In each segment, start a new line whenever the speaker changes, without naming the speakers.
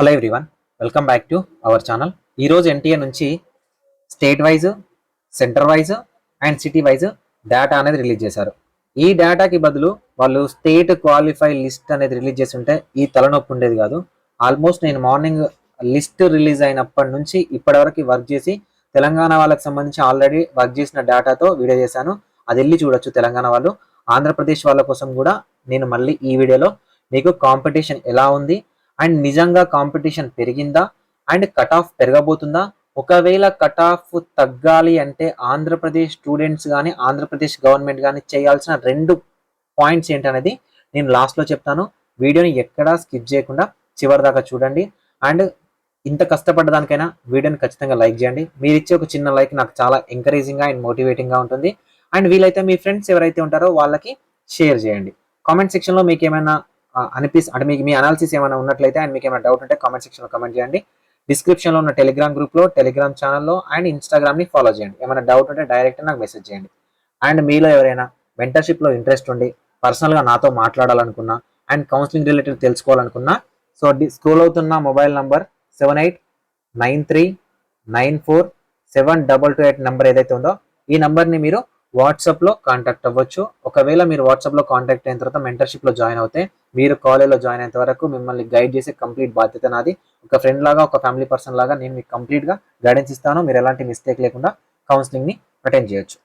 Hello everyone, welcome back to our channel. ఈరోజు NTA నుంచి state wise, centre wise and city wise data అనేది release చేశారు. ఈ డేటాకి బదులు వాళ్ళు స్టేట్ క్వాలిఫై లిస్ట్ అనేది రిలీజ్ చేసి ఉంటే ఈ తలనొప్పి ఉండేది కాదు. ఆల్మోస్ట్ నేను మార్నింగ్ లిస్ట్ రిలీజ్ అయినప్పటి నుంచి ఇప్పటివరకు వర్క్ చేసి తెలంగాణ వాళ్ళకి సంబంధించి ఆల్రెడీ వర్క్ చేసిన డేటాతో వీడియో చేశాను. అది వెళ్ళి చూడొచ్చు తెలంగాణ వాళ్ళు. ఆంధ్రప్రదేశ్ వాళ్ళ కోసం కూడా నేను మళ్ళీ ఈ వీడియోలో మీకు కాంపిటీషన్ ఎలా ఉంది అండ్ నిజంగా కాంపిటీషన్ పెరిగిందా అండ్ కట్ ఆఫ్ పెరగబోతుందా, ఒకవేళ కట్ ఆఫ్ తగ్గాలి అంటే ఆంధ్రప్రదేశ్ స్టూడెంట్స్ కానీ ఆంధ్రప్రదేశ్ గవర్నమెంట్ కానీ చేయాల్సిన 2 పాయింట్స్ ఏంటనేది నేను లాస్ట్లో చెప్తాను. వీడియోని ఎక్కడా స్కిప్ చేయకుండా చివరి దాకా చూడండి. అండ్ ఇంత కష్టపడ్డదానికైనా వీడియోని ఖచ్చితంగా లైక్ చేయండి. మీరు ఇచ్చే ఒక చిన్న లైక్ నాకు చాలా ఎంకరేజింగ్గా అండ్ మోటివేటింగ్గా ఉంటుంది. అండ్ వీలైతే మీ ఫ్రెండ్స్ ఎవరైతే ఉంటారో వాళ్ళకి షేర్ చేయండి. కామెంట్ సెక్షన్లో మీకు ఏమైనా అంటే మీకు మీ అనాలిసిస్ ఏమైనా ఉన్నట్లయితే అండ్ మీకు ఏమైనా డౌట్ ఉంటే కామెంట్ సెక్షన్లో కామెంట్ చేయండి. డిస్క్రిప్షన్లో ఉన్న టెలిగ్రామ్ గ్రూప్లో, టెలిగ్రామ్ ఛానల్లో అండ్ ఇన్స్టాగ్రామ్ని ఫాలో చేయండి. ఏమైనా డౌట్ ఉంటే డైరెక్ట్ నాకు మెసేజ్ చేయండి. అండ్ మీలో ఎవరైనా మెంటర్షిప్లో ఇంట్రెస్ట్ ఉండి పర్సనల్గా నాతో మాట్లాడాలనుకున్నా అండ్ కౌన్సిలింగ్ రిలేటెడ్ తెలుసుకోవాలనుకున్నా సో స్క్రోల్ అవుతున్న మొబైల్ నంబర్ 7893947228 నెంబర్ ఏదైతే ఉందో ఈ నెంబర్ని మీరు వాట్సాప్లో కాంటాక్ట్ అవ్వచ్చు. ఒకవేళ మీరు వాట్సాప్లో కాంటాక్ట్ అయిన తర్వాత మెంటర్షిప్లో జాయిన్ అవుతే మీరు కాలేజ్లో జాయిన్ అయిన వరకు మిమ్మల్ని గైడ్ చేసే కంప్లీట్ బాధ్యత నాది. ఒక ఫ్రెండ్ లాగా, ఒక ఫ్యామిలీ పర్సన్ లాగా నేను మీకు కంప్లీట్గా గైడెన్స్ ఇస్తాను. మీరు ఎలాంటి మిస్టేక్ లేకుండా కౌన్సిలింగ్ని అటెండ్ చేయొచ్చు.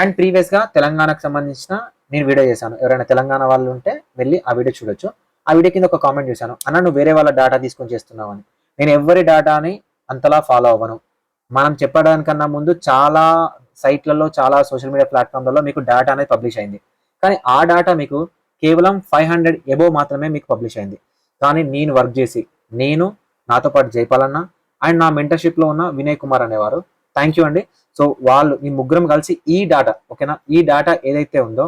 అండ్ ప్రీవియస్గా తెలంగాణకు సంబంధించిన నేను వీడియో చేశాను. ఎవరైనా తెలంగాణ వాళ్ళు ఉంటే వెళ్ళి ఆ వీడియో చూడొచ్చు. ఆ వీడియో కింద ఒక కామెంట్ చేశాను, అన్న నువ్వు వేరే వాళ్ళ డేటా తీసుకొని చేస్తున్నావు అని. నేను ఎవరి డేటాని అంతలా ఫాలో అవ్వను. మనం చెప్పడానికన్నా ముందు చాలా సైట్లలో, చాలా సోషల్ మీడియా ప్లాట్ఫామ్లలో మీకు డేటా అనేది పబ్లిష్ అయింది. కానీ ఆ డేటా మీకు కేవలం 500 ఎబోవ్ మాత్రమే మీకు పబ్లిష్ అయింది. కానీ నేను వర్క్ చేసి నాతో పాటు జైపాలన్న అండ్ నా మెంటర్షిప్లో ఉన్న వినయ్ కుమార్ అనేవారు, థ్యాంక్ యూ అండి. సో వాళ్ళు ఈ ముగ్గురం కలిసి ఈ డేటా ఓకేనా, ఈ డేటా ఏదైతే ఉందో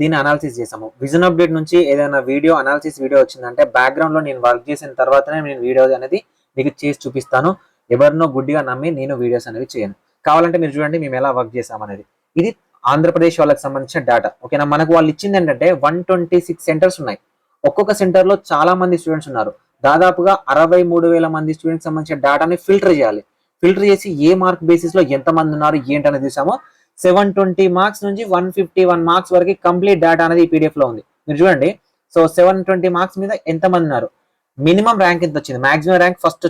దీన్ని అనాలిసిస్ చేసాము. విజన్ అప్డేట్ నుంచి ఏదైనా వీడియో అనాలిసిస్ వీడియో వచ్చిందంటే బ్యాక్గ్రౌండ్లో నేను వర్క్ చేసిన తర్వాతనే నేను వీడియో అనేది మీకు చేసి చూపిస్తాను. ఎవరినో గుడ్డిగా నమ్మి నేను వీడియోస్ అనేవి చేయను. కావాలంటే మీరు చూడండి మేము ఎలా వర్క్ చేసామనేది. ఇది ఆంధ్రప్రదేశ్ వాళ్ళకి సంబంధించిన డేటా ఓకేనా. మనకు వాళ్ళు ఇచ్చింది ఏంటంటే 126 సెంటర్స్ ఉన్నాయి. ఒక్కొక్క సెంటర్లో చాలా మంది స్టూడెంట్స్ ఉన్నారు. దాదాపుగా 63,000 మంది స్టూడెంట్స్ సంబంధించిన డేటాని ఫిల్టర్ చేయాలి. ఫిల్టర్ చేసి ఏ మార్క్ బేసిస్లో ఎంతమంది ఉన్నారు ఏంటనేది చూసామో. 720 మార్క్స్ నుంచి 151 మార్క్స్ వరకు కంప్లీట్ డేటా అనేది ఈ పీడిఎఫ్ లో ఉంది. మీరు చూడండి. సో 720 మార్క్స్ మీద ఎంతమంది ఉన్నారు, మినిమం ర్యాంక్ ఎంత వచ్చింది, మాక్సిమం ర్యాంక్ ఫస్ట్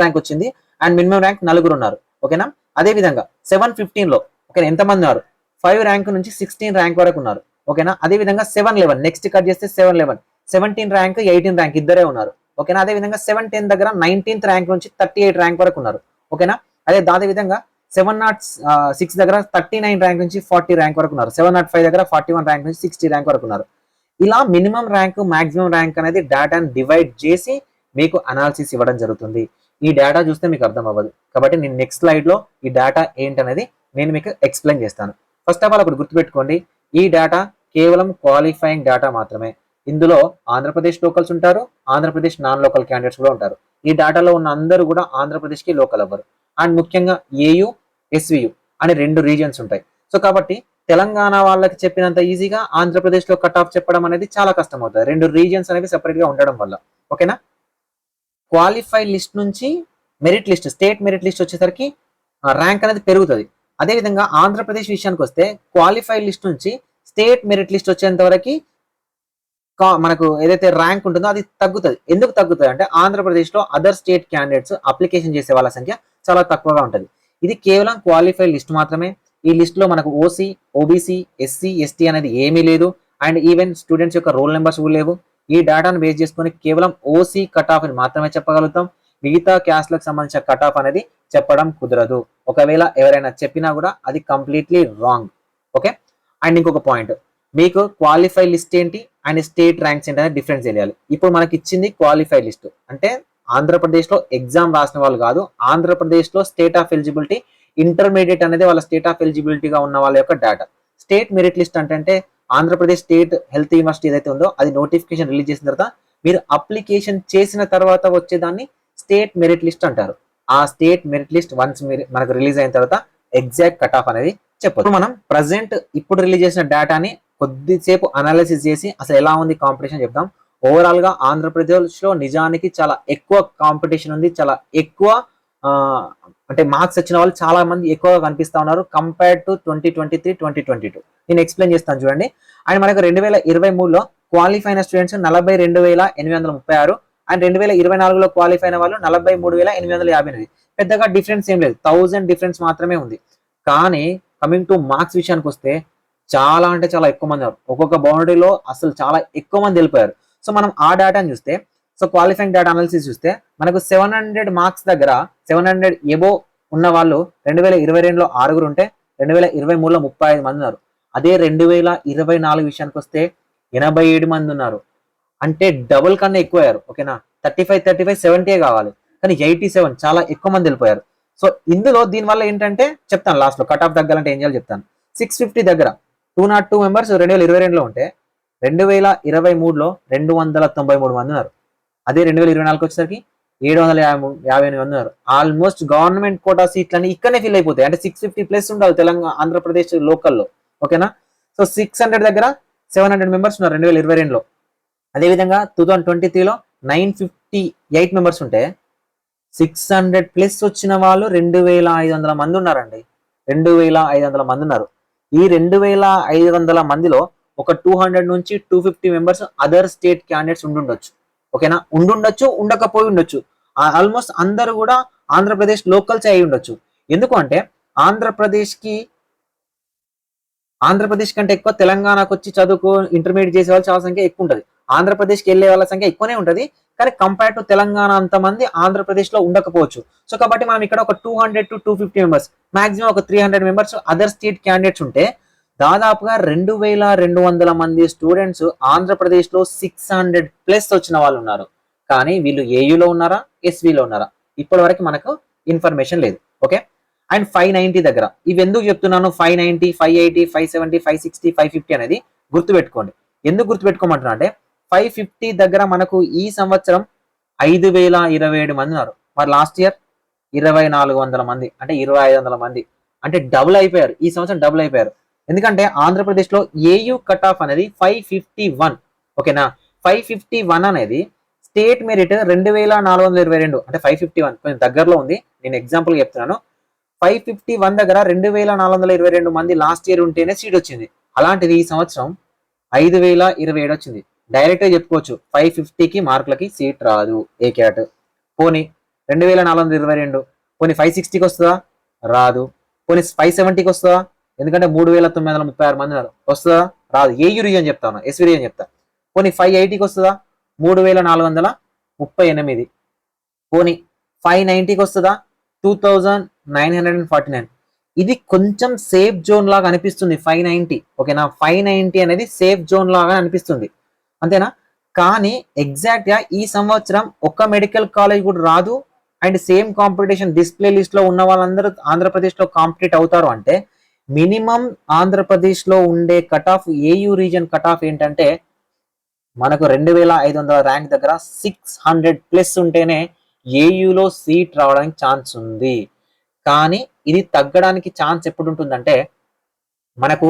ర్యాంక్ వచ్చింది అండ్ మినిమం ర్యాంక్ 4 ఉన్నారు ఓకేనా. అదే విధంగా 715 లో ఓకేనా ఎంతమంది ఉన్నారు, 5 ర్యాంక్ నుంచి 16 ర్యాంక్ వరకు ఉన్నారు ఓకేనా. అదే విధంగా 711 నెక్స్ట్ కట్ చేస్తే 711 17 ర్యాంక్ 18 ర్యాంక్ ఇద్దరే ఉన్నారు ఓకేనా. అదే విధంగా 710 దగ్గర 19th ర్యాంక్ నుంచి 38 ర్యాంక్ వరకు ఉన్నారు ఓకేనా. అదే విధంగా 706 దగ్గర 39 ర్యాంక్ నుంచి 40 ర్యాంక్ వరకు ఉన్నారు. 705 దగ్గర 41 ర్యాంక్ నుంచి 60 ర్యాంక్ వరకు ఉన్నారు. ఇలా మినిమం ర్యాంక్, మాక్సిమం ర్యాంక్ అనేది డేటాను డివైడ్ చేసి మీకు అనాలిసిస్ ఇవ్వడం జరుగుతుంది. ఈ డేటా చూస్తే మీకు అర్థం అవ్వదు కాబట్టి నేను నెక్స్ట్ స్లైడ్ లో ఈ డేటా ఏంటనేది నేను మీకు ఎక్స్ప్లెయిన్ చేస్తాను. ఫస్ట్ ఆఫ్ ఆల్ ఒకటి గుర్తుపెట్టుకోండి, ఈ డేటా కేవలం క్వాలిఫైయింగ్ డేటా మాత్రమే. ఇందులో ఆంధ్రప్రదేశ్ లోకల్స్ ఉంటారు, ఆంధ్రప్రదేశ్ నాన్ లోకల్ క్యాండిడేట్స్ కూడా ఉంటారు. ఈ డేటాలో ఉన్న అందరూ కూడా ఆంధ్రప్రదేశ్కి లోకల్ అవ్వరు. అండ్ ముఖ్యంగా ఏయు, ఎస్వియు అనే 2 రీజియన్స్ ఉంటాయి. సో కాబట్టి తెలంగాణ వాళ్ళకి చెప్పినంత ఈజీగా ఆంధ్రప్రదేశ్ లో కట్ ఆఫ్ చెప్పడం అనేది చాలా కష్టం అవుతుంది, 2 రీజియన్స్ అనేవి సెపరేట్ గా ఉండడం వల్ల ఓకేనా. క్వాలిఫై లిస్ట్ నుంచి merit list, state merit list వచ్చేసరికి ర్యాంక్ అనేది పెరుగుతుంది. అదేవిధంగా ఆంధ్రప్రదేశ్ విషయానికి వస్తే క్వాలిఫై లిస్ట్ నుంచి స్టేట్ మెరిట్ లిస్ట్ వచ్చేంత వరకు మనకు ఏదైతే ర్యాంక్ ఉంటుందో అది తగ్గుతుంది. ఎందుకు తగ్గుతుంది అంటే ఆంధ్రప్రదేశ్ లో అదర్ స్టేట్ క్యాండిడేట్స్ అప్లికేషన్ చేసే వాళ్ళ సంఖ్య చాలా తక్కువగా ఉంటుంది. ఇది కేవలం క్వాలిఫై లిస్ట్ మాత్రమే. ఈ లిస్ట్ లో మనకు ఓసీ, ఓబీసీ, ఎస్సీ, ఎస్టీ అనేది ఏమీ లేదు. అండ్ ఈవెన్ స్టూడెంట్స్ యొక్క రోల్ నెంబర్స్ కూడా లేవు. ఈ డేటాను బేస్ చేసుకొని కేవలం ఓసీ కట్ ఆఫ్ అని మాత్రమే చెప్పగలుగుతాం. మిగతా క్యాస్ట్లకు సంబంధించిన కట్ ఆఫ్ అనేది చెప్పడం కుదరదు. ఒకవేళ ఎవరైనా చెప్పినా కూడా అది కంప్లీట్లీ రాంగ్ ఓకే. అండ్ ఇంకొక పాయింట్, మీకు క్వాలిఫై లిస్ట్ ఏంటి అండ్ స్టేట్ ర్యాంక్స్ ఏంటి అనేది డిఫరెన్స్ తెలియాలి. ఇప్పుడు మనకి ఇచ్చింది క్వాలిఫై లిస్ట్ అంటే ఆంధ్రప్రదేశ్ లో ఎగ్జామ్ రాసిన వాళ్ళు కాదు, ఆంధ్రప్రదేశ్ లో స్టేట్ ఆఫ్ ఎలిజిబిలిటీ ఇంటర్మీడియట్ అనేది వాళ్ళ స్టేట్ ఆఫ్ ఎలిజిబిలిటీగా ఉన్న వాళ్ళ యొక్క డేటా. స్టేట్ మెరిట్ లిస్ట్ అంటే ఆంధ్రప్రదేశ్ స్టేట్ హెల్త్ యూనివర్సిటీ ఏదైతే ఉందో అది నోటిఫికేషన్ రిలీజ్ చేసిన తర్వాత మీరు అప్లికేషన్ చేసిన తర్వాత వచ్చేదాన్ని స్టేట్ మెరిట్ లిస్ట్ అంటారు. ఆ స్టేట్ మెరిట్ లిస్ట్ వన్స్ మనకు రిలీజ్ అయిన తర్వాత ఎగ్జాక్ట్ కట్ ఆఫ్ అనేది చెప్పొచ్చు. మనం ప్రజెంట్ ఇప్పుడు రిలీజ్ చేసిన డేటాని కొద్దిసేపు అనాలిసిస్ చేసి అసలు ఎలా ఉంది కాంపిటీషన్ చెప్తాం. ఓవరాల్ గా ఆంధ్రప్రదేశ్ లో నిజానికి చాలా ఎక్కువ కాంపిటీషన్ ఉంది, చాలా ఎక్కువ అంటే మార్క్స్ వచ్చిన వాళ్ళు చాలా మంది ఎక్కువగా కనిపిస్తా ఉన్నారు కంపేర్డ్ టు 2023-2022. నేను ఎక్స్ప్లెయిన్ చేస్తాను చూడండి. అండ్ మనకు 2023లో క్వాలిఫై అయిన స్టూడెంట్స్ 42,836 అండ్ 2024లో క్వాలిఫై అయిన వాళ్ళు 43,858. పెద్దగా డిఫరెన్స్ ఏం లేదు, 1000 డిఫరెన్స్ మాత్రమే ఉంది. కానీ కమింగ్ టు మార్క్స్ విషయానికి వస్తే చాలా అంటే చాలా ఎక్కువ మంది ఉన్నారు. ఒక్కొక్క బౌండరీలో అసలు చాలా ఎక్కువ మంది వెళ్ళిపోయారు. సో మనం ఆ డేటాను చూస్తే, సో క్వాలిఫైయింగ్ డేటా అనాలిసిస్ చూస్తే మనకు 700 మార్క్స్ దగ్గర 700 ఎబో ఉన్న వాళ్ళు 2022లో 6 ఉంటే 2023లో 35 మంది ఉన్నారు. అదే 2024 విషయానికి వస్తే 87 మంది ఉన్నారు. అంటే డబుల్ కన్నా ఎక్కువ అయ్యారు. ఓకేనా, 35 70 కావాలి, కానీ 87 చాలా ఎక్కువ మంది వెళ్ళిపోయారు. సో ఇందులో దీనివల్ల ఏంటంటే చెప్తాను లాస్ట్ లో, కట్ ఆఫ్ తగ్గాలంటే ఏం చేయాలో చెప్తాను. 650 దగ్గర 202 మెంబర్స్ 2022లో ఉంటే 2023లో 293 మంది ఉన్నారు. అదే 2024 వచ్చేసరికి 758 మంది ఉన్నారు. ఆల్మోస్ట్ గవర్నమెంట్ కోటా సీట్లని ఇక్కడనే ఫిల్ అయిపోతాయి. అంటే 650 ప్లస్ ఉండాలి తెలంగాణ ఆంధ్రప్రదేశ్ లోకల్లో. ఓకేనా, సో 600 దగ్గర 700 మెంబర్స్ ఉన్నారు 2022లో. అదేవిధంగా 2023లో 958 మెంబర్స్ ఉంటే 600 ప్లస్ వచ్చిన వాళ్ళు 2500 మంది ఉన్నారండి. 2500 మంది ఉన్నారు. ఈ 2500 మందిలో ఒక 200 నుంచి 250 మెంబర్స్ అదర్ స్టేట్ క్యాండిడేట్స్ ఉండుండొచ్చు. ఓకేనా, ఉండుండొచ్చు, ఉండకపోయి ఉండొచ్చు. ఆల్మోస్ట్ అందరూ కూడా ఆంధ్రప్రదేశ్ లోకల్స్ అయి ఉండొచ్చు. ఎందుకు అంటే ఆంధ్రప్రదేశ్ కంటే ఎక్కువ తెలంగాణకు వచ్చి చదువుకో ఇంటర్మీడియట్ చేసే వాళ్ళు చాలా సంఖ్య ఎక్కువ ఉంటుంది. ఆంధ్రప్రదేశ్కి వెళ్ళే వాళ్ళ సంఖ్య ఎక్కువనే ఉంటుంది. కానీ కంపేర్ టు తెలంగాణ అంతమంది ఆంధ్రప్రదేశ్ లో ఉండకపోవచ్చు. సో కాబట్టి మనం ఇక్కడ ఒక 200 to 250 మెంబర్స్, మాక్సిమం ఒక 300 మెంబర్స్ అదర్ స్టేట్ క్యాండిడేట్స్ ఉంటే దాదాపుగా 2200 మంది స్టూడెంట్స్ ఆంధ్రప్రదేశ్ లో 600 ప్లస్ వచ్చిన వాళ్ళు ఉన్నారు. కానీ వీళ్ళు ఏయులో ఉన్నారా, ఎస్విలో ఉన్నారా, ఇప్పటి వరకు మనకు ఇన్ఫర్మేషన్ లేదు. ఓకే, అండ్ 590 దగ్గర ఇవి ఎందుకు చెప్తున్నాను, 590, 580, 570, 560, 550 అనేది గుర్తుపెట్టుకోండి. ఎందుకు గుర్తుపెట్టుకోమంటున్నా అంటే 550 దగ్గర మనకు ఈ సంవత్సరం 5027 మంది ఉన్నారు. మరి లాస్ట్ ఇయర్ 2400 మంది, అంటే 2500 మంది, అంటే డబుల్ అయిపోయారు. ఈ సంవత్సరం డబుల్ అయిపోయారు. ఎందుకంటే ఆంధ్రప్రదేశ్ లో ఏయూ కట్ ఆఫ్ అనేది 551. ఓకేనా, 551 అనేది స్టేట్ మెరిట్ 2422, అంటే 551 కొంచెం దగ్గరలో ఉంది. నేను ఎగ్జాంపుల్ చెప్తున్నాను. 551 దగ్గర 2422 మంది లాస్ట్ ఇయర్ ఉంటేనే సీట్ వచ్చింది. అలాంటిది ఈ సంవత్సరం 5027 వచ్చింది. డైరెక్ట్ గా చెప్పుకోవచ్చు 550కి మార్కులకి సీట్ రాదు ఏ క్యాట్. పోనీ 2422, పోనీ 560కి వస్తుందా, రాదు. పోనీ 570కి వస్తుందా, ఎందుకంటే 3936 మంది వస్తుందా, రాదు. ఏయూ రీజన్ చెప్తాను, ఎస్వి రీజన్ చెప్తా. పోనీ 580కి వస్తుందా, 3438. పోనీ 590కి వస్తుందా, 2949. ఇది కొంచెం సేఫ్ జోన్ లాగా అనిపిస్తుంది 590. ఓకేనా, 590 అనేది సేఫ్ జోన్ లాగా అనిపిస్తుంది, అంతేనా. కానీ ఎగ్జాక్ట్ గా ఈ సంవత్సరం ఒక్క మెడికల్ కాలేజ్ కూడా రాదు. And same competition display list లో ఉన్న వాళ్ళందరూ ఆంధ్రప్రదేశ్ లో కాంపిటీట్ అవుతారు. అంటే మినిమం ఆంధ్రప్రదేశ్ లో ఉండే cut off AU reason cut off ఏంటంటే మనకు 2500 ర్యాంక్ దగ్గర 600 ప్లస్ ఉంటేనే ఏయూలో సీట్ రావడానికి ఛాన్స్ ఉంది. కానీ ఇది తగ్గడానికి ఛాన్స్ ఎప్పుడు ఉంటుందంటే మనకు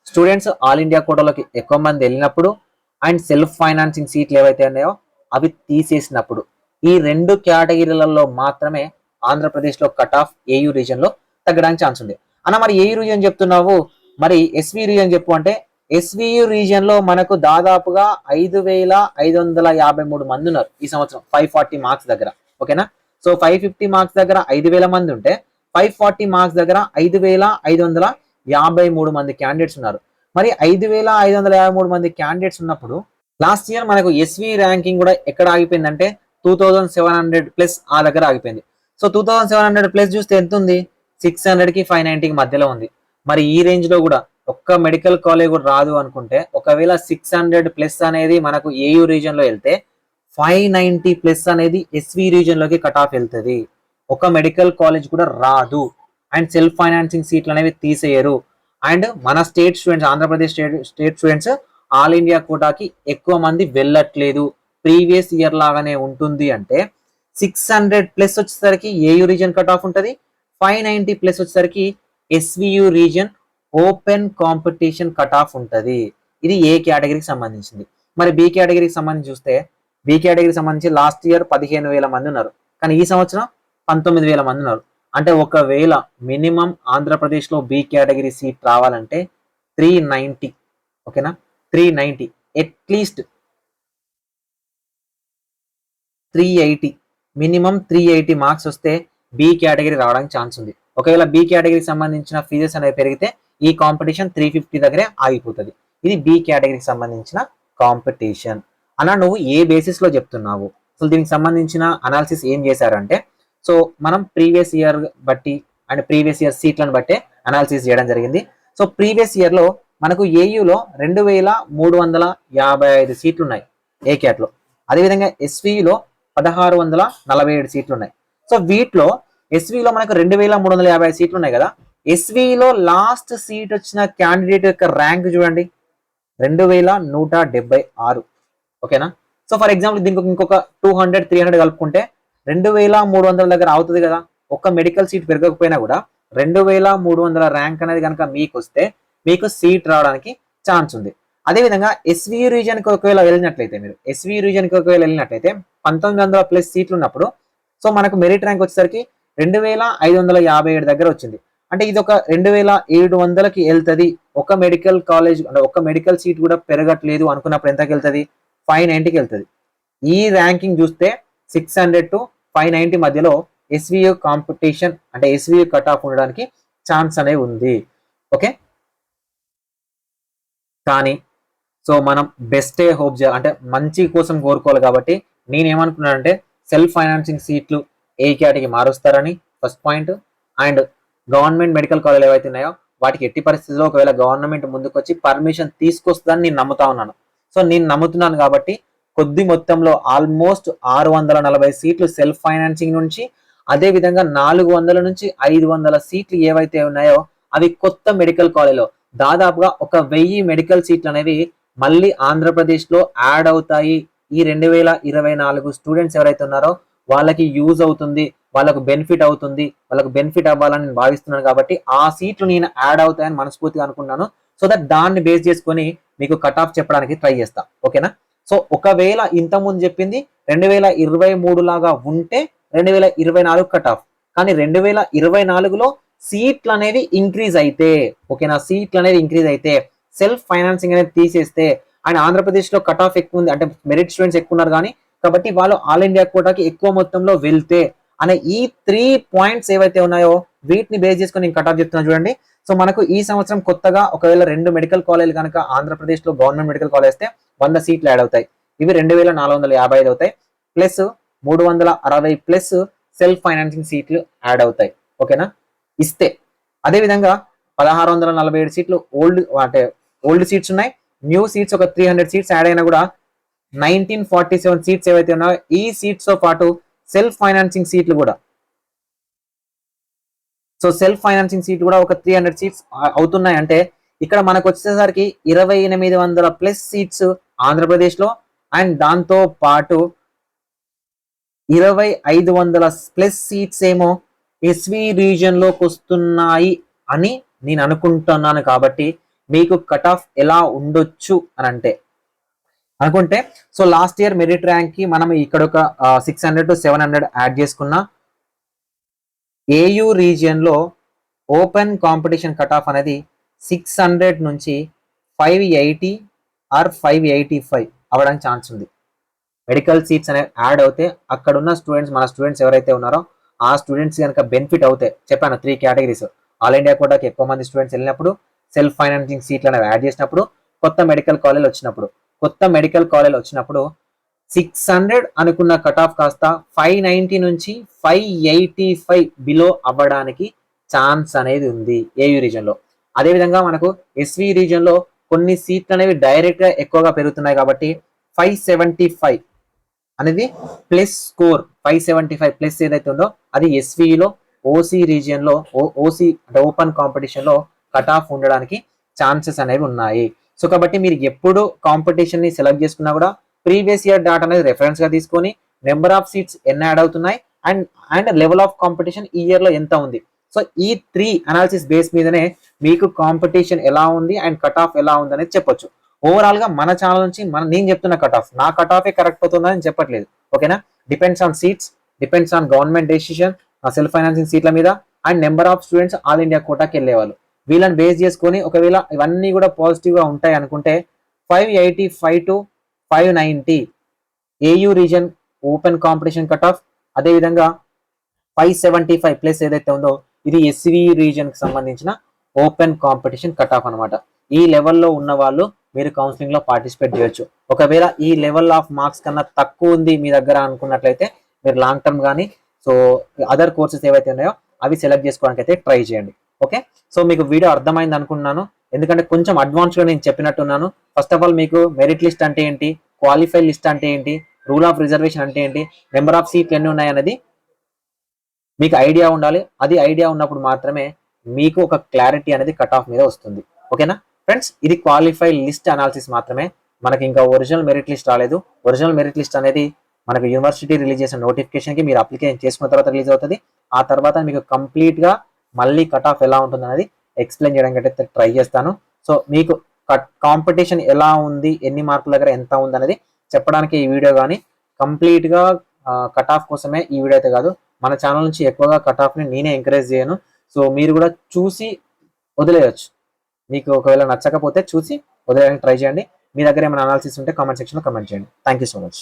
స్టూడెంట్స్ ఆల్ ఇండియా కోటాలోకి ఎక్కువ మంది వెళ్ళినప్పుడు అండ్ సెల్ఫ్ ఫైనాన్సింగ్ సీట్లు ఏవైతే ఉన్నాయో అవి తీసేసినప్పుడు. ఈ 2 కేటగిరీలలో మాత్రమే ఆంధ్రప్రదేశ్ లో కట్ ఆఫ్ ఏయూ రీజన్ లో తగ్గడానికి ఛాన్స్ ఉంది. అన్న మరి ఏయూ రీజన్ చెప్తున్నావు, మరి ఎస్వి రీజన్ చెప్పు అంటే ఎస్వియు రీజన్ లో మనకు దాదాపుగా 5553 మంది ఉన్నారు ఈ సంవత్సరం 540 మార్క్స్ దగ్గర. ఓకేనా, సో 550 మార్క్స్ దగ్గర 5000 మంది ఉంటే 540 మార్క్స్ దగ్గర 5553 మంది క్యాండిడేట్స్ ఉన్నారు. మరి 5553 మంది క్యాండిడేట్స్ ఉన్నప్పుడు లాస్ట్ ఇయర్ మనకు ఎస్వి ర్యాంకింగ్ కూడా ఎక్కడ ఆగిపోయిందంటే 2700 ప్లస్ ఆ దగ్గర ఆగిపోయింది. సో 2700 ప్లస్ చూస్తే ఎంత ఉంది, 600కి 590కి మధ్యలో ఉంది. మరి ఈ రేంజ్ లో కూడా ఒక్క మెడికల్ కాలేజ్ కూడా రాదు అనుకుంటే, ఒకవేళ 600 ప్లస్ అనేది మనకు ఏయూ రీజన్ లో వెళ్తే 590 ప్లస్ అనేది ఎస్వి రీజన్ లోకి కట్ ఆఫ్ వెళ్తుంది. ఒక మెడికల్ కాలేజ్ కూడా రాదు. అండ్ సెల్ఫ్ ఫైనాన్సింగ్ సీట్లు అనేవి తీసేయరు. అండ్ మన state students, Andhra Pradesh state students all India కోటాకి ఎక్కువ మంది వెళ్ళట్లేదు, ప్రీవియస్ ఇయర్ లాగానే ఉంటుంది. అంటే 600 ప్లస్ వచ్చేసరికి ఏయూ రీజన్ కట్ ఆఫ్ ఉంటుంది, 590 ప్లస్ వచ్చేసరికి SVU reason open competition cut off ఉంటుంది. ఇది ఏ కేటగిరీకి సంబంధించింది. మరి బి కేటగిరీకి సంబంధించి చూస్తే బి కేటగిరీకి సంబంధించి లాస్ట్ ఇయర్ 15,000 మంది ఉన్నారు, కానీ ఈ సంవత్సరం 19,000 మంది ఉన్నారు. అంటే ఒకవేళ మినిమం ఆంధ్రప్రదేశ్లో బి కేటగిరీ సీట్ రావాలంటే 390, ఓకేనా, 390 అట్లీస్ట్ 380, మినిమం 380 మార్క్స్ వస్తే బి కేటగిరీ రావడానికి ఛాన్స్ ఉంది. ఒకవేళ బి కేటగిరీకి సంబంధించిన ఫీజెస్ అనేవి పెరిగితే ఈ కాంపిటీషన్ 350 దగ్గరే ఆగిపోతుంది. ఇది బి కేటగిరీకి సంబంధించిన కాంపిటీషన్. అలా నువ్వు ఏ బేసిస్ లో చెప్తున్నావు? అసలు దీనికి సంబంధించిన అనాలిసిస్ ఏం చేశారంటే, సో మనం ప్రీవియస్ ఇయర్ బట్టి అండ్ ప్రీవియస్ ఇయర్ సీట్లను బట్టే అనాలిసిస్ చేయడం జరిగింది. సో ప్రీవియస్ ఇయర్ లో మనకు ఏయులో 2,355 సీట్లు ఉన్నాయి ఏ క్యాట్ లో. అదేవిధంగా ఎస్విలో 1,647 సీట్లు ఉన్నాయి. సో వీటిలో ఎస్విలో మనకు 2,350 సీట్లు ఉన్నాయి కదా. ఎస్విలో లాస్ట్ సీట్ వచ్చిన క్యాండిడేట్ యొక్క ర్యాంక్ చూడండి, 2,176, ఓకేనా. సో ఫర్ ఎగ్జాంపుల్ దీనికి ఇంకొక 200, 300 కలుపుకుంటే 2,300 దగ్గర అవుతుంది కదా. ఒక్క మెడికల్ సీట్ పెరగకపోయినా కూడా 2,300 ర్యాంక్ అనేది కనుక మీకు వస్తే మీకు సీట్ రావడానికి ఛాన్స్ ఉంది. అదేవిధంగా ఎస్వియు రీజియన్కి ఒకవేళ వెళ్ళినట్లయితే, మీరు ఎస్వియు రీజియన్కి ఒకవేళ వెళ్ళినట్లయితే 1,900+ సీట్లు ఉన్నప్పుడు సో మనకు మెరిట్ ర్యాంక్ వచ్చేసరికి 2,557 దగ్గర వచ్చింది. అంటే ఇది ఒక 2,700కి వెళ్తుంది. ఒక మెడికల్ కాలేజ్ అంటే ఒక మెడికల్ సీట్ కూడా పెరగట్లేదు అనుకున్నప్పుడు ఎంతకి వెళ్తుంది? 590కి వెళ్తుంది. ఈ ర్యాంకింగ్ చూస్తే 600 to 590 మధ్యలో ఎస్వియు కాంపిటీషన్ అంటే ఎస్వియు కట్ ఆఫ్ ఉండడానికి ఛాన్స్ అనేవి ఉంది. ఓకే, కానీ సో మనం బెస్టే హోప్ చేయాలి, అంటే మంచి కోసం కోరుకోవాలి. కాబట్టి నేనేమనుకున్నానంటే సెల్ఫ్ ఫైనాన్సింగ్ సీట్లు ఏ కేటగిరీకి మారుస్తారని first point. And government medical college ఏవైతే ఉన్నాయో వాటికి ఎట్టి పరిస్థితుల్లో ఒకవేళ గవర్నమెంట్ ముందుకు వచ్చి పర్మిషన్ తీసుకొస్తుందని నేను నమ్ముతా ఉన్నాను. సో నేను నమ్ముతున్నాను కాబట్టి కొద్ది మొత్తంలో ఆల్మోస్ట్ 640 సీట్లు సెల్ఫ్ ఫైనాన్సింగ్ నుంచి, అదే విధంగా 400 నుంచి 500 సీట్లు ఏవైతే ఉన్నాయో అవి కొత్త మెడికల్ కాలేజ్లో దాదాపుగా 1,000 మెడికల్ సీట్లు అనేవి మళ్ళీ ఆంధ్రప్రదేశ్ లో యాడ్ అవుతాయి. ఈ 2024 స్టూడెంట్స్ ఎవరైతే ఉన్నారో వాళ్ళకి యూజ్ అవుతుంది, వాళ్ళకు బెనిఫిట్ అవుతుంది, వాళ్ళకు బెనిఫిట్ అవ్వాలని నేను భావిస్తున్నాను. కాబట్టి ఆ సీట్లు నేను యాడ్ అవుతాయని మనస్ఫూర్తిగా అనుకున్నాను. సో దట్ దాన్ని బేస్ చేసుకొని మీకు కట్ ఆఫ్ చెప్పడానికి ట్రై చేస్తా, ఓకేనా. సో ఒకవేళ ఇంతకుముందు చెప్పింది 2023 లాగా ఉంటే 2024 కట్ ఆఫ్, కానీ 2024లో సీట్లు అనేవి ఇంక్రీజ్ అయితే, ఓకేనా, సీట్లు అనేది ఇంక్రీజ్ అయితే సెల్ఫ్ ఫైనాన్సింగ్ అనేది తీసేస్తే అండ్ ఆంధ్రప్రదేశ్ లో కట్ ఆఫ్ ఎక్కువ ఉంది అంటే మెరిట్ స్టూడెంట్స్ ఎక్కువ ఉన్నారు, కానీ కాబట్టి వాళ్ళు ఆల్ ఇండియా కోటాకి ఎక్కువ మొత్తంలో వెళ్తే అనే ఈ 3 పాయింట్స్ ఏవైతే ఉన్నాయో వీటిని బేస్ చేసుకొని నేను కట్ ఆఫ్ చెప్తున్నాను చూడండి. సో మనకు ఈ సంవత్సరం కొత్తగా ఒకవేళ 2 మెడికల్ కాలేజీలు కనుక ఆంధ్రప్రదేశ్ లో గవర్నమెంట్ మెడికల్ కాలేజ్ వస్తే 100 సీట్లు యాడ్ అవుతాయి. ఇవి 2,455 అవుతాయి, ప్లస్ 360+ సెల్ఫ్ ఫైనాన్సింగ్ సీట్లు యాడ్ అవుతాయి, ఓకేనా. ఇస్తే అదేవిధంగా 1,647 సీట్లు ఓల్డ్ సీట్స్ ఉన్నాయి. న్యూ సీట్స్ ఒక 300 సీట్స్ యాడ్ అయినా కూడా 1947 సీట్స్ ఏవైతే ఉన్నాయో ఈ సీట్స్ తో పాటు సెల్ఫ్ ఫైనాన్సింగ్ సీట్లు కూడా, సో సెల్ఫ్ ఫైనాన్సింగ్ సీట్లు కూడా ఒక 300 సీట్స్ అవుతున్నాయి. అంటే ఇక్కడ మనకు వచ్చేసరికి 2,800+ సీట్స్ ఆంధ్రప్రదేశ్ లో అండ్ దాంతో పాటు 2,500+ సీట్స్ ఏమో ఎస్వి రీజియన్ లోకి వస్తున్నాయి అని నేను అనుకుంటున్నాను. కాబట్టి మీకు కట్ ఆఫ్ ఎలా ఉండొచ్చు అని అనుకుంటే so last year merit rank కి మనం ఇక్కడ ఒక 600 to 700 యాడ్ చేసుకున్నా. ఏయూ రీజియన్ లో ఓపెన్ కాంపిటీషన్ కట్ ఆఫ్ అనేది 600 నుంచి 580 ఆర్ 585 అవ్వడానికి ఛాన్స్ ఉంది. మెడికల్ సీట్స్ అనేవి యాడ్ అవుతే అక్కడ ఉన్న స్టూడెంట్స్, మన స్టూడెంట్స్ ఎవరైతే ఉన్నారో ఆ స్టూడెంట్స్ కనుక బెనిఫిట్ అవుతాయి. చెప్పాను 3 కేటగిరీస్. ఆల్ ఇండియా కోటాకి ఎక్కువ మంది స్టూడెంట్స్ వెళ్ళినప్పుడు, సెల్ఫ్ ఫైనాన్సింగ్ సీట్లు అనేవి యాడ్ చేసినప్పుడు, కొత్త మెడికల్ కాలేజ్ వచ్చినప్పుడు 600 అనుకున్న కట్ ఆఫ్ కాస్త 590 నుంచి 585 బిలో అవ్వడానికి ఛాన్స్ అనేది ఉంది ఏయూ రీజియన్ లో. అదేవిధంగా మనకు ఎస్వి రీజియన్ లో కొన్ని సీట్లు అనేవి డైరెక్ట్ గా ఎక్కువగా పెరుగుతున్నాయి. కాబట్టి 575 అనేది ప్లస్ స్కోర్, 575+ ఏదైతే ఉందో అది ఎస్విలో ఓసీ రీజియన్ లో ఓసీ అంటే ఓపెన్ కాంపిటీషన్ లో కట్ ఆఫ్ ఉండడానికి ఛాన్సెస్ అనేవి ఉన్నాయి. సో కాబట్టి మీరు ఎప్పుడు కాంపిటీషన్ ని సెలెక్ట్ చేసుకున్నా కూడా ప్రీవియస్ ఇయర్ డాటా అనేది రెఫరెన్స్ గా తీసుకొని నెంబర్ ఆఫ్ సీట్స్ ఎన్ని యాడ్ అవుతున్నాయి అండ్ లెవెల్ ఆఫ్ కాంపిటీషన్ ఈ ఇయర్ లో ఎంత ఉంది. సో ఈ 3 అనాలిసిస్ బేస్ మీదనే మీకు కాంపిటీషన్ ఎలా ఉంది అండ్ కట్ ఆఫ్ ఎలా ఉంది అనేది చెప్పొచ్చు. ఓవరాల్ గా మన ఛానల్ నుంచి నేను చెప్తున్న కట్ ఆఫ్, నా కట్ ఆఫ్ కరెక్ట్ అవుతుందని చెప్పట్లేదు. ఓకేనా? Depends on seats, depends on government decision, self financing సీట్ల మీద and number of students all India కోటాకి వెళ్ళేవాళ్ళు. వీళ్ళని బేస్ చేసుకొని ఒకవేళ ఇవన్నీ కూడా పాజిటివ్ గా ఉంటాయి అనుకుంటే 585 to 590 AU reason open competition cut off, అదేవిధంగా 575 ప్లస్ ఏదైతే ఉందో ఇది ఎస్వి రీజన్ కి సంబంధించిన ఓపెన్ కాంపిటీషన్ కట్ ఆఫ్ అనమాట. ఈ లెవెల్లో ఉన్న వాళ్ళు మీరు కౌన్సిలింగ్ లో పార్టిసిపేట్ చేయొచ్చు. ఒకవేళ ఈ లెవెల్ ఆఫ్ మార్క్స్ కన్నా తక్కువ ఉంది మీ దగ్గర అనుకున్నట్లయితే మీరు లాంగ్ టర్మ్ కానీ అదర్ కోర్సెస్ ఏవైతే ఉన్నాయో అవి సెలెక్ట్ చేసుకోవడానికి అయితే ట్రై చేయండి. ఓకే, సో మీకు వీడియో అర్థమైంది అనుకుంటున్నాను, ఎందుకంటే కొంచెం అడ్వాన్స్ గా నేను చెప్పినట్టున్నాను. ఫస్ట్ ఆఫ్ ఆల్ మీకు మెరిట్ లిస్ట్ అంటే ఏంటి, క్వాలిఫై లిస్ట్ అంటే ఏంటి, రూల్ ఆఫ్ రిజర్వేషన్ అంటే ఏంటి, నెంబర్ ఆఫ్ సీట్లు ఎన్ని ఉన్నాయి అనేది మీకు ఐడియా ఉండాలి. అది ఐడియా ఉన్నప్పుడు మాత్రమే మీకు ఒక క్లారిటీ అనేది కట్ ఆఫ్ మీద వస్తుంది. ఓకేనా ఫ్రెండ్స్, ఇది క్వాలిఫై లిస్ట్ అనాలిసిస్ మాత్రమే, మనకి ఇంకా ఒరిజినల్ మెరిట్ లిస్ట్ రాలేదు. ఒరిజినల్ మెరిట్ లిస్ట్ అనేది మనకు యూనివర్సిటీ రిలీజ్ చేసిన నోటిఫికేషన్ కి మీరు అప్లికేషన్ చేసుకున్న తర్వాత రిలీజ్ అవుతుంది. ఆ తర్వాత మీకు కంప్లీట్ గా మళ్ళీ కట్ ఆఫ్ ఎలా ఉంటుంది అనేది ఎక్స్ప్లెయిన్ చేయడానికి అయితే ట్రై చేస్తాను. సో మీకు కాంపిటీషన్ ఎలా ఉంది, ఎన్ని మార్కుల దగ్గర ఎంత ఉంది అనేది చెప్పడానికి ఈ వీడియో కానీ కంప్లీట్ గా కట్ ఆఫ్ కోసమే ఈ వీడియో అయితే కాదు. మన ఛానల్ నుంచి ఎక్కువగా కట్ ఆఫ్ ని నేనే ఎంకరేజ్ చేయను. సో మీరు కూడా చూసి వదిలేయచ్చు. మీకు ఒకవేళ నచ్చకపోతే చూసి వదిలేయడానికి ట్రై చేయండి. మీ దగ్గర ఏమైనా అనాలిసిస్ ఉంటే కామెంట్ సెక్షన్ లో కామెంట్ చేయండి. Thank you so much.